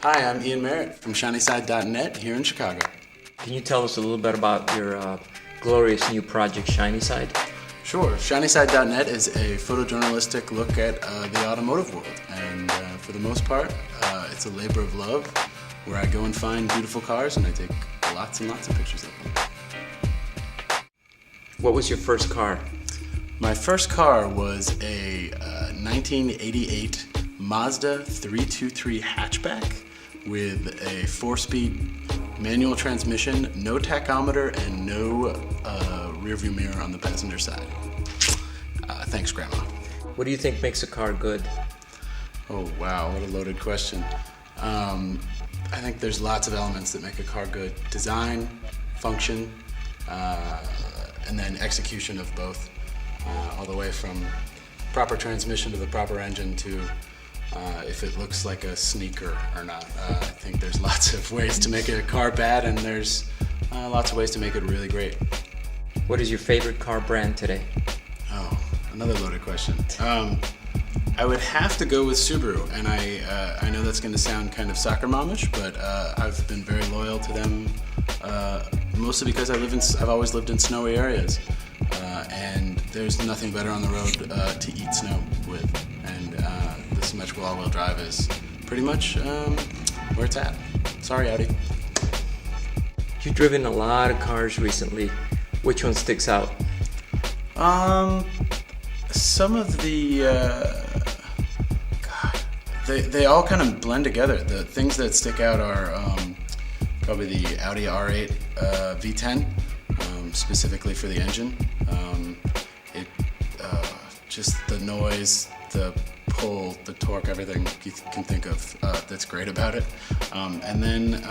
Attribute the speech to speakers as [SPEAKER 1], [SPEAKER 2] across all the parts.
[SPEAKER 1] Hi, I'm Ian Merritt from ShinySide.net here in Chicago.
[SPEAKER 2] Can you tell us a little bit about your glorious new project, ShinySide?
[SPEAKER 1] Sure. ShinySide.net is a photojournalistic look at the automotive world, and for the most part, it's a labor of love where I go and find beautiful cars and I take lots and lots of pictures of them.
[SPEAKER 2] What was your first car?
[SPEAKER 1] My first car was a 1988 Mazda 323 hatchback with a 4-speed manual transmission, no tachometer, and no rearview mirror on the passenger side. Thanks, Grandma.
[SPEAKER 2] What do you think makes a car good?
[SPEAKER 1] Oh, wow, what a loaded question. I think there's lots of elements that make a car good. Design, function, and then execution of both, all the way from proper transmission to the proper engine to if it looks like a sneaker or not. I think there's lots of ways to make a car bad, and there's lots of ways to make it really great.
[SPEAKER 2] What is your favorite car brand today?
[SPEAKER 1] Oh, another loaded question. I would have to go with Subaru, and I know that's going to sound kind of soccer momish, but I've been very loyal to them, mostly because I've always lived in snowy areas, and there's nothing better on the road to eat snow with, and the symmetrical all-wheel drive is pretty much where it's at. Sorry, Audi.
[SPEAKER 2] You've driven a lot of cars recently. Which one sticks out?
[SPEAKER 1] Some of the they all kind of blend together. The things that stick out are probably the Audi R8 V10, specifically for the engine. Just the noise, the pull, the torque, everything you can think of that's great about it. And then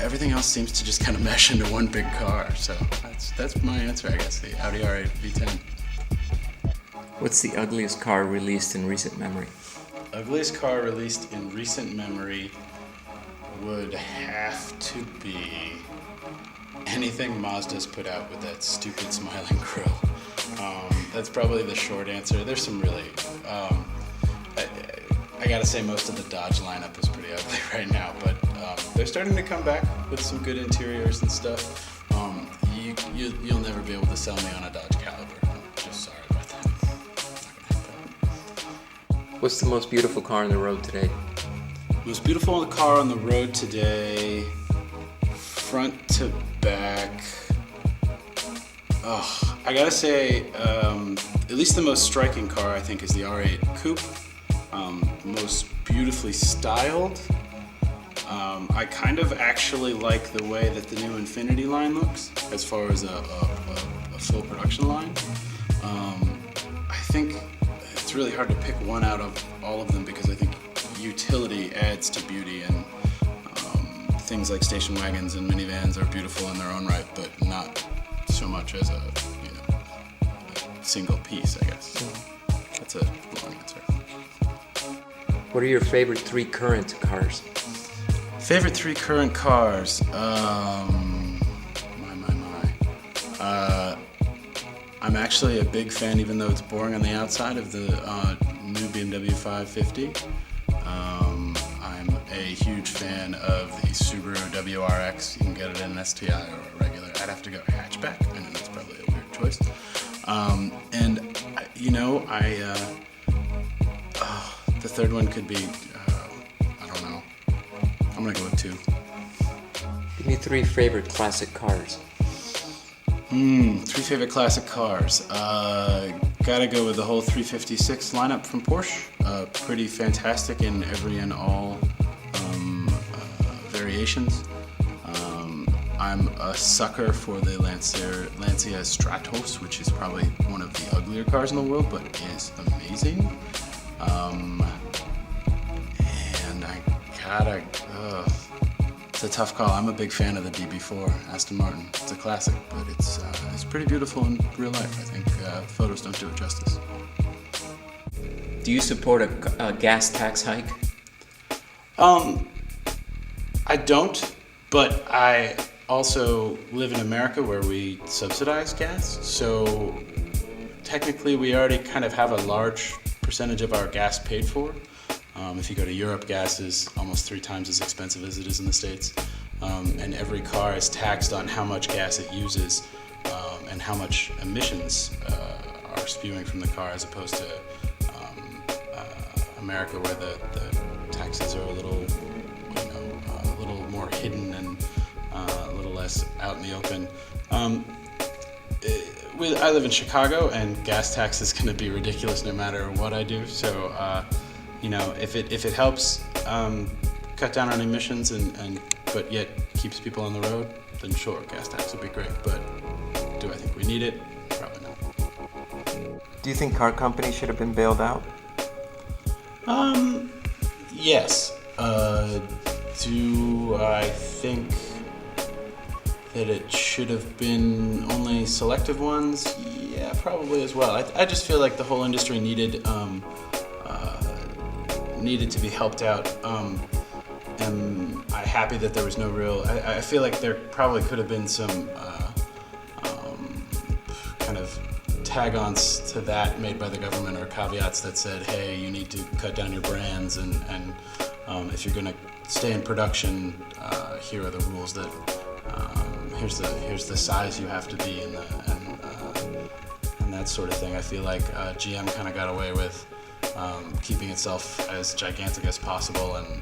[SPEAKER 1] everything else seems to just kind of mesh into one big car. So that's my answer, I guess, the Audi R8 V10.
[SPEAKER 2] What's the ugliest car released in recent memory?
[SPEAKER 1] Ugliest car released in recent memory would have to be anything Mazda's put out with that stupid smiling grill. That's probably the short answer. There's some really, I gotta say most of the Dodge lineup is pretty ugly right now, but they're starting to come back with some good interiors and stuff. You'll never be able to sell me on a Dodge Caliber. I'm just sorry about that. Not gonna happen.
[SPEAKER 2] What's the most beautiful car on the road today?
[SPEAKER 1] Most beautiful car on the road today, front to back. Oh, I gotta say, at least the most striking car I think is the R8 Coupe. Most beautifully styled. I kind of actually like the way that the new Infiniti line looks as far as a full production line. I think it's really hard to pick one out of all of them because I think utility adds to beauty, and things like station wagons and minivans are beautiful in their own right, but not so much as a single piece, I guess. That's a long answer.
[SPEAKER 2] What are your favorite 3 current cars?
[SPEAKER 1] Favorite 3 current cars? I'm actually a big fan, even though it's boring on the outside, of the new BMW 550. I'm a huge fan of the Subaru WRX. You can get it in an STI or a regular. I'd have to go hatchback. I know that's probably a weird choice. The third one could be, I don't know. I'm gonna go with 2.
[SPEAKER 2] Give me 3 favorite classic cars.
[SPEAKER 1] 3 favorite classic cars. Gotta go with the whole 356 lineup from Porsche. Pretty fantastic in every and all variations. I'm a sucker for the Lancia Stratos, which is probably one of the uglier cars in the world, but is amazing. And I gotta, it's a tough call. I'm a big fan of the DB4 Aston Martin. It's a classic, but it's pretty beautiful in real life. I think photos don't do it justice.
[SPEAKER 2] Do you support a gas tax hike?
[SPEAKER 1] I don't, but I also live in America where we subsidize gas, so technically we already kind of have a large percentage of our gas paid for. If you go to Europe, gas is almost 3 times as expensive as it is in the States. And every car is taxed on how much gas it uses and how much emissions are spewing from the car, as opposed to America, where the taxes are a little, a little more hidden and a little less out in the open. I live in Chicago, and gas tax is going to be ridiculous no matter what I do. So, if it helps cut down on emissions but yet keeps people on the road, then sure, gas tax would be great. But do I think we need it? Probably not.
[SPEAKER 2] Do you think car companies should have been bailed out?
[SPEAKER 1] Yes. Do I think that it should have been only selective ones? Yeah, probably as well. I just feel like the whole industry needed to be helped out. Am I happy that there was no real... I feel like there probably could have been some kind of tag-ons to that made by the government, or caveats that said, hey, you need to cut down your brands, and if you're going to stay in production, here are the rules that here's the size you have to be, and that sort of thing. I feel like GM kind of got away with keeping itself as gigantic as possible, and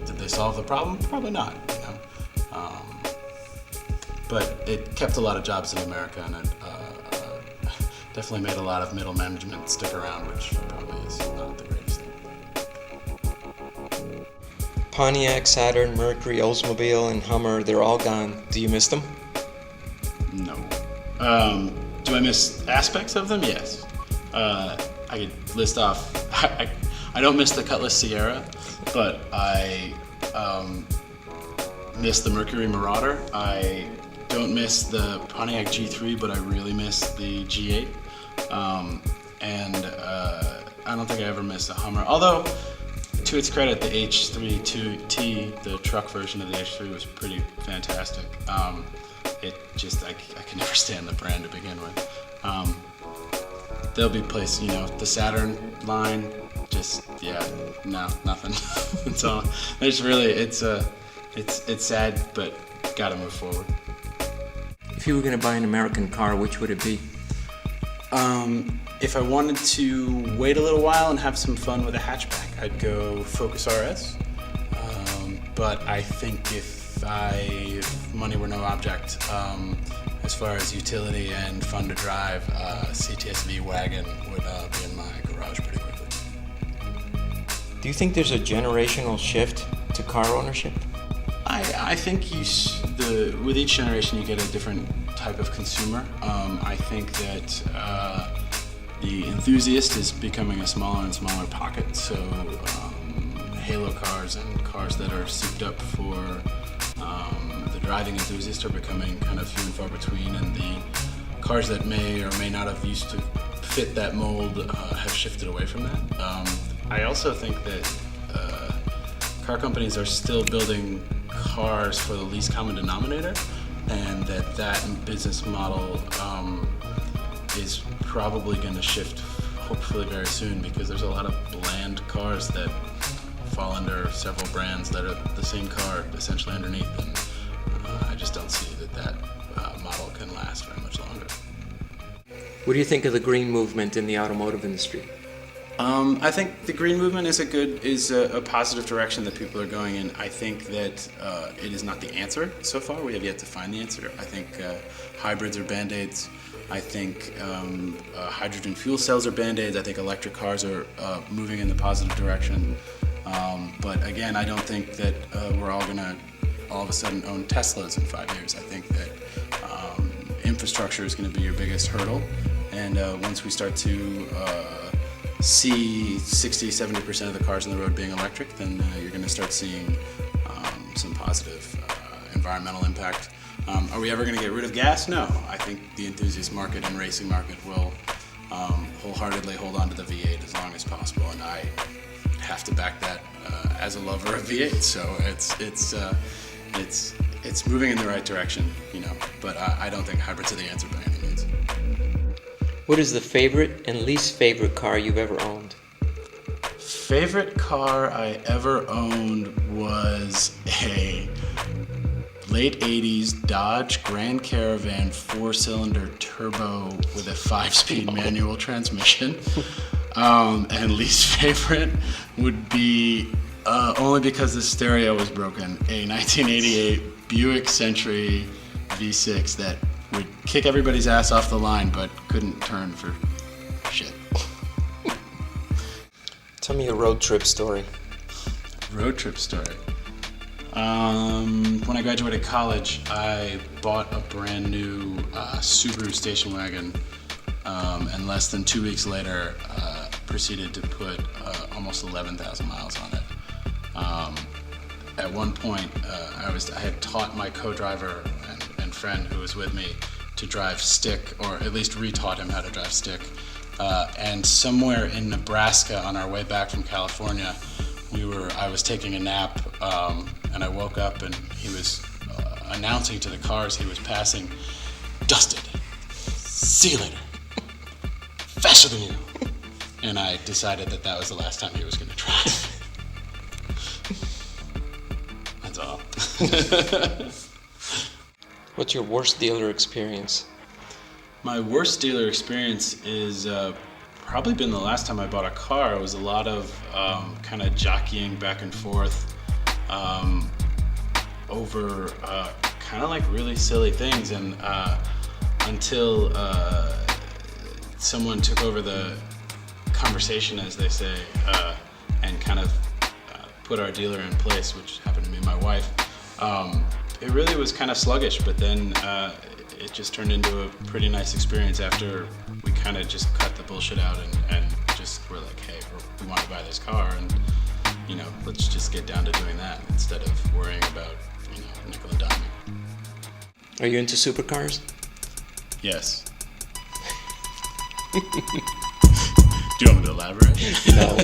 [SPEAKER 1] did they solve the problem? Probably not. But it kept a lot of jobs in America, and it definitely made a lot of middle management stick around, which probably is not the greatest thing.
[SPEAKER 2] Pontiac, Saturn, Mercury, Oldsmobile, and Hummer, they're all gone. Do you miss them?
[SPEAKER 1] No. Do I miss aspects of them? Yes. I could list off... I don't miss the Cutlass Sierra, but I miss the Mercury Marauder. I don't miss the Pontiac G3, but I really miss the G8. I don't think I ever missed a Hummer. Although, to its credit, the H3 the truck version of the H3 was pretty fantastic. I can never stand the brand to begin with. There'll be places, the Saturn line, nothing. It's all. There's really, it's sad, but gotta move forward.
[SPEAKER 2] If you were going to buy an American car, which would it be?
[SPEAKER 1] If I wanted to wait a little while and have some fun with a hatchback, I'd go Focus RS. But I think if money were no object, as far as utility and fun to drive, CTSV wagon would be in my garage pretty quickly.
[SPEAKER 2] Do you think there's a generational shift to car ownership?
[SPEAKER 1] I think with each generation you get a different type of consumer. I think that the enthusiast is becoming a smaller and smaller pocket, so halo cars and cars that are souped up for the driving enthusiast are becoming kind of few and far between, and the cars that may or may not have used to fit that mold have shifted away from that. I also think that car companies are still building cars for the least common denominator, and that business model is probably going to shift hopefully very soon, because there's a lot of bland cars that fall under several brands that are the same car essentially underneath, and I just don't see that model can last very much longer.
[SPEAKER 2] What do you think of the green movement in the automotive industry?
[SPEAKER 1] I think the green movement is a positive direction that people are going in. I think that it is not the answer so far. We have yet to find the answer. I think hybrids are band-aids. I think hydrogen fuel cells are band-aids. I think electric cars are moving in the positive direction. But again, I don't think that we're all going to all of a sudden own Teslas in 5 years. I think that infrastructure is going to be your biggest hurdle. And once we start to see 60-70% of the cars on the road being electric, then you're going to start seeing some positive environmental impact. Are we ever going to get rid of gas? No. I think the enthusiast market and racing market will wholeheartedly hold on to the V8 as long as possible, and I have to back that as a lover of V8. So it's moving in the right direction, But I don't think hybrids are the answer by any means.
[SPEAKER 2] What is the favorite and least favorite car you've ever owned?
[SPEAKER 1] favorite car I ever owned was a late 80s Dodge Grand Caravan 4-cylinder turbo with a 5-speed manual transmission. And least favorite would be, only because the stereo was broken, a 1988 Buick Century V6 that would kick everybody's ass off the line but couldn't turn for shit.
[SPEAKER 2] Tell me a road trip story.
[SPEAKER 1] Road trip story. When I graduated college, I bought a brand new Subaru station wagon, and less than 2 weeks later, proceeded to put almost 11,000 miles on it. At one point, I had taught my co-driver and friend who was with me to drive stick, or at least retaught him how to drive stick. And somewhere in Nebraska, on our way back from California, I was taking a nap, and I woke up and he was announcing to the cars he was passing, "Dusted. See you later. Faster than you." And I decided that was the last time he was going to drive. That's all.
[SPEAKER 2] What's your worst dealer experience?
[SPEAKER 1] My worst dealer experience is probably been the last time I bought a car. It was a lot of kind of jockeying back and forth over kind of like really silly things, and until someone took over the conversation, as they say, and kind of put our dealer in place, which happened to be my wife. It really was kind of sluggish, but then it just turned into a pretty nice experience after we kind of just cut the bullshit out and just were like, hey, we want to buy this car, and let's just get down to doing that instead of worrying about nickel and diming.
[SPEAKER 2] Are you into supercars?
[SPEAKER 1] Yes. Do you want me to elaborate?
[SPEAKER 2] No.